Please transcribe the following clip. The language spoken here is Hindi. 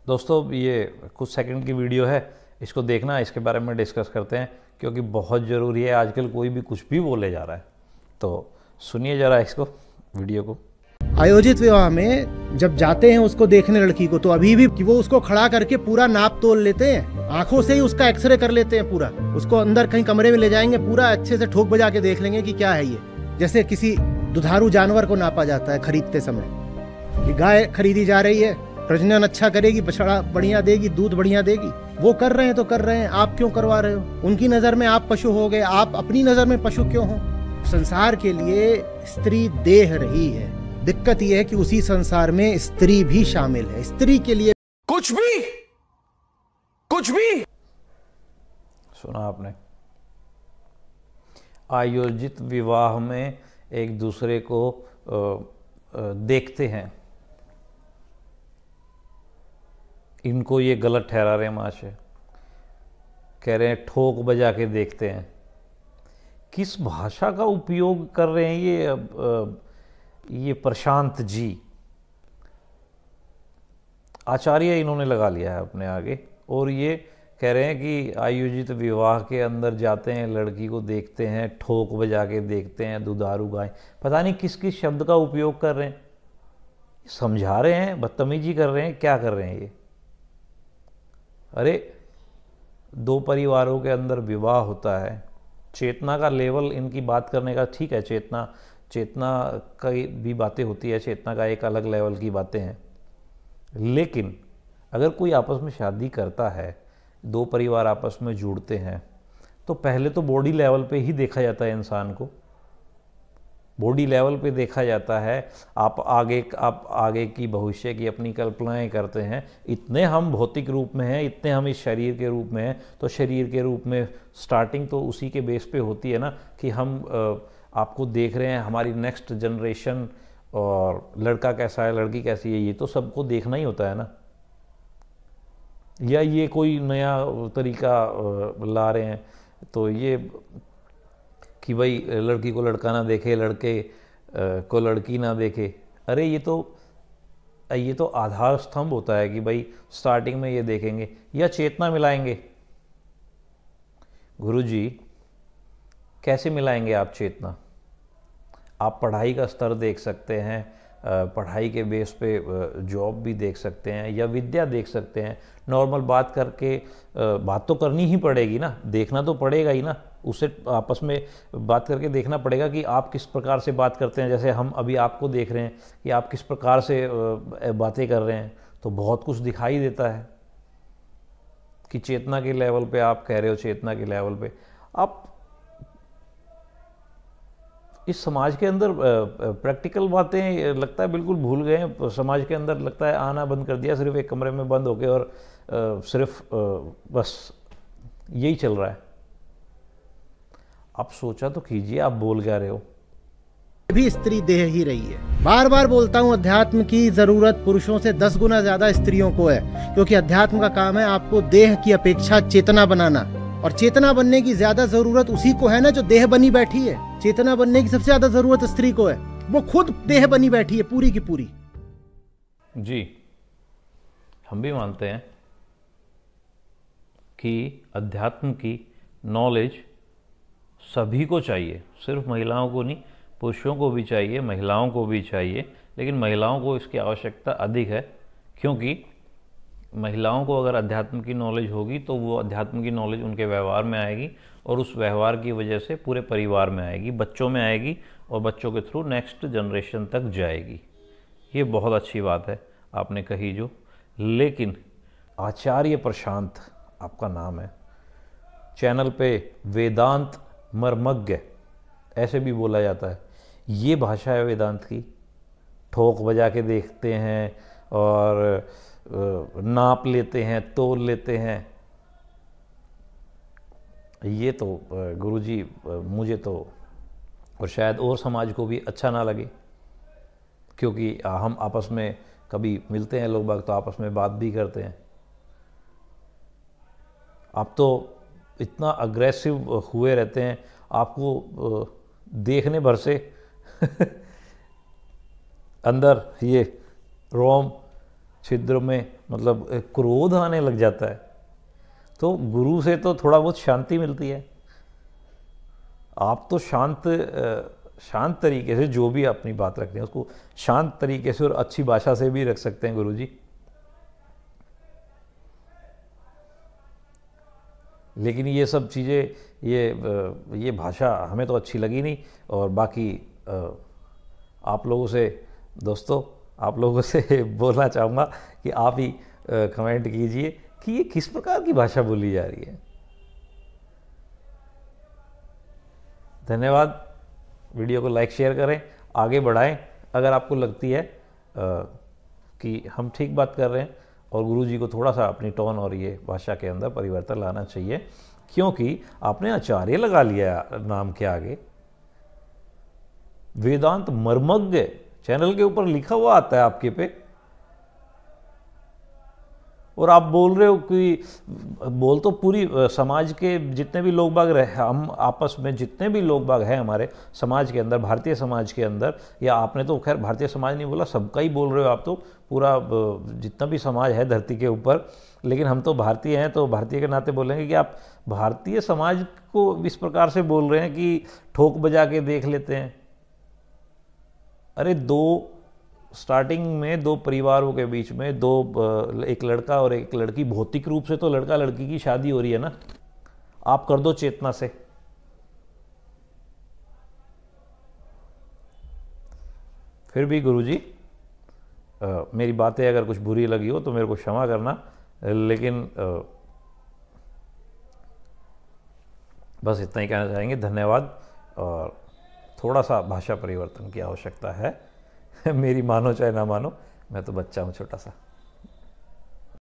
दोस्तों ये कुछ सेकंड की वीडियो है, इसको देखना, इसके बारे में डिस्कस करते हैं क्योंकि बहुत ज़रूरी है। आजकल कोई भी कुछ भी बोले जा रहा है, तो सुनिए ज़रा इसको, वीडियो को। आयोजित विवाह में जब जाते हैं उसको देखने लड़की को, तो अभी भी कि वो उसको खड़ा करके पूरा नाप तोल लेते हैं, आंखों से ही उसका एक्सरे कर लेते हैं पूरा। उसको अंदर कहीं कमरे में ले जाएंगे, पूरा अच्छे से ठोक बजा के देख लेंगे कि क्या है ये। जैसे किसी दुधारू जानवर को नापा जाता है खरीदते समय, कि गाय खरीदी जा रही है, प्रजनन अच्छा करेगी, बछड़ा बढ़िया देगी, दूध बढ़िया देगी। वो कर रहे हैं तो कर रहे हैं, आप क्यों करवा रहे हो? उनकी नजर में आप पशु हो गए, आप अपनी नजर में पशु क्यों हो? संसार के लिए स्त्री देह रही है, दिक्कत यह है कि उसी संसार में स्त्री भी शामिल है। स्त्री के लिए कुछ भी सुना आपने? आयोजित विवाह में एक दूसरे को देखते हैं, इनको ये गलत ठहरा रहे हैं महाशय, कह रहे हैं ठोक बजा के देखते हैं। किस भाषा का उपयोग कर रहे हैं ये प्रशांत जी? आचार्य इन्होंने लगा लिया है अपने आगे, और ये कह रहे हैं कि आयोजित विवाह के अंदर जाते हैं, लड़की को देखते हैं, ठोक बजा के देखते हैं, दुधारू गाय। पता नहीं किस किस शब्द का उपयोग कर रहे हैं, समझा रहे हैं, बदतमीजी कर रहे हैं, क्या कर रहे हैं ये? अरे दो परिवारों के अंदर विवाह होता है, चेतना का लेवल इनकी बात करने का ठीक है, चेतना की भी बातें होती है, चेतना का एक अलग लेवल की बातें हैं। लेकिन अगर कोई आपस में शादी करता है, दो परिवार आपस में जुड़ते हैं, तो पहले तो बॉडी लेवल पे ही देखा जाता है इंसान को, बॉडी लेवल पे देखा जाता है। आप आगे की भविष्य की अपनी कल्पनाएं करते हैं। इतने हम भौतिक रूप में हैं, इतने हम इस शरीर के रूप में हैं, तो शरीर के रूप में स्टार्टिंग तो उसी के बेस पे होती है ना, कि हम आपको देख रहे हैं, हमारी नेक्स्ट जनरेशन, और लड़का कैसा है, लड़की कैसी है, ये तो सबको देखना ही होता है ना। या ये कोई नया तरीका ला रहे हैं, तो ये कि भाई लड़की को लड़का ना देखे, लड़के को लड़की ना देखे। अरे ये तो आधार स्तंभ होता है कि भाई स्टार्टिंग में ये देखेंगे या चेतना मिलाएंगे। गुरुजी कैसे मिलाएंगे आप चेतना? आप पढ़ाई का स्तर देख सकते हैं, पढ़ाई के बेस पे जॉब भी देख सकते हैं, या विद्या देख सकते हैं। नॉर्मल बात करके बात तो करनी ही पड़ेगी ना, देखना तो पड़ेगा ही ना, उससे आपस में बात करके देखना पड़ेगा कि आप किस प्रकार से बात करते हैं। जैसे हम अभी आपको देख रहे हैं कि आप किस प्रकार से बातें कर रहे हैं, तो बहुत कुछ दिखाई देता है कि चेतना के लेवल पे आप कह रहे हो, चेतना के लेवल पे आप इस समाज के अंदर प्रैक्टिकल बातें लगता है बिल्कुल भूल गए हैं। समाज के अंदर लगता है आना बंद कर दिया, सिर्फ एक कमरे में बंद होके, और सिर्फ बस यही चल रहा है। आप सोचा तो कीजिए, आप बोल क्या रहे हो? भी स्त्री देह ही रही है। बार बार बोलता हूँ, अध्यात्म की जरूरत पुरुषों से 10 गुना ज्यादा स्त्रियों को है, क्योंकि अध्यात्म का काम है आपको देह की अपेक्षा चेतना बनाना, और चेतना बनने की ज्यादा जरूरत उसी को है ना जो देह बनी बैठी है। चेतना बनने की सबसे ज्यादा जरूरत स्त्री को है, वो खुद देह बनी बैठी है पूरी की पूरी। जी, हम भी मानते हैं कि अध्यात्म की नॉलेज सभी को चाहिए, सिर्फ महिलाओं को नहीं, पुरुषों को भी चाहिए, महिलाओं को भी चाहिए। लेकिन महिलाओं को इसकी आवश्यकता अधिक है, क्योंकि महिलाओं को अगर अध्यात्म की नॉलेज होगी तो वो अध्यात्म की नॉलेज उनके व्यवहार में आएगी, और उस व्यवहार की वजह से पूरे परिवार में आएगी, बच्चों में आएगी, और बच्चों के थ्रू नेक्स्ट जनरेशन तक जाएगी। ये बहुत अच्छी बात है आपने कही जो। लेकिन आचार्य प्रशांत आपका नाम है, चैनल पे वेदांत मर्मज्ञ ऐसे भी बोला जाता है। ये भाषा है वेदांत की, ठोक बजा के देखते हैं और नाप लेते हैं, तोल लेते हैं। ये तो गुरुजी मुझे तो, और शायद और समाज को भी अच्छा ना लगे, क्योंकि हम आपस में कभी मिलते हैं लोग बाग तो आपस में बात भी करते हैं। आप तो इतना अग्रेसिव हुए रहते हैं, आपको देखने भर से अंदर ये रोम छिद्र में मतलब क्रोध आने लग जाता है। तो गुरु से तो थोड़ा बहुत शांति मिलती है। आप तो शांत तरीके से जो भी अपनी बात रखते हैं उसको शांत तरीके से और अच्छी भाषा से भी रख सकते हैं गुरुजी। लेकिन ये सब चीज़ें, ये भाषा हमें तो अच्छी लगी नहीं। और बाकी आप लोगों से, दोस्तों, आप लोगों से बोलना चाहूँगा कि आप ही कमेंट कीजिए कि ये किस प्रकार की भाषा बोली जा रही है। धन्यवाद। वीडियो को लाइक शेयर करें, आगे बढ़ाएं अगर आपको लगती है कि हम ठीक बात कर रहे हैं। और गुरुजी को थोड़ा सा अपनी टोन और ये भाषा के अंदर परिवर्तन लाना चाहिए, क्योंकि आपने आचार्य लगा लिया नाम के आगे। वेदांत मर्मज्ञ चैनल के ऊपर लिखा हुआ आता है आपके पे, और आप बोल रहे हो कि बोल तो पूरी समाज के जितने भी लोग बाग रहे, हम आपस में जितने भी लोग बाग हैं हमारे समाज के अंदर, भारतीय समाज के अंदर, या आपने तो खैर भारतीय समाज नहीं बोला, सबका ही बोल रहे हो आप तो, पूरा जितना भी समाज है धरती के ऊपर। लेकिन हम तो भारतीय हैं, तो भारतीय के नाते बोलेंगे कि आप भारतीय समाज को इस प्रकार से बोल रहे हैं कि ठोक बजा के देख लेते हैं। अरे स्टार्टिंग में दो परिवारों के बीच में एक लड़का और एक लड़की, भौतिक रूप से तो लड़का लड़की की शादी हो रही है ना, आप कर दो चेतना से। फिर भी गुरुजी, मेरी बातें अगर कुछ बुरी लगी हो तो मेरे को क्षमा करना, लेकिन बस इतना ही कहना चाहेंगे। धन्यवाद। और थोड़ा सा भाषा परिवर्तन की आवश्यकता है। मेरी मानो चाहे ना मानो, मैं तो बच्चा हूँ छोटा सा।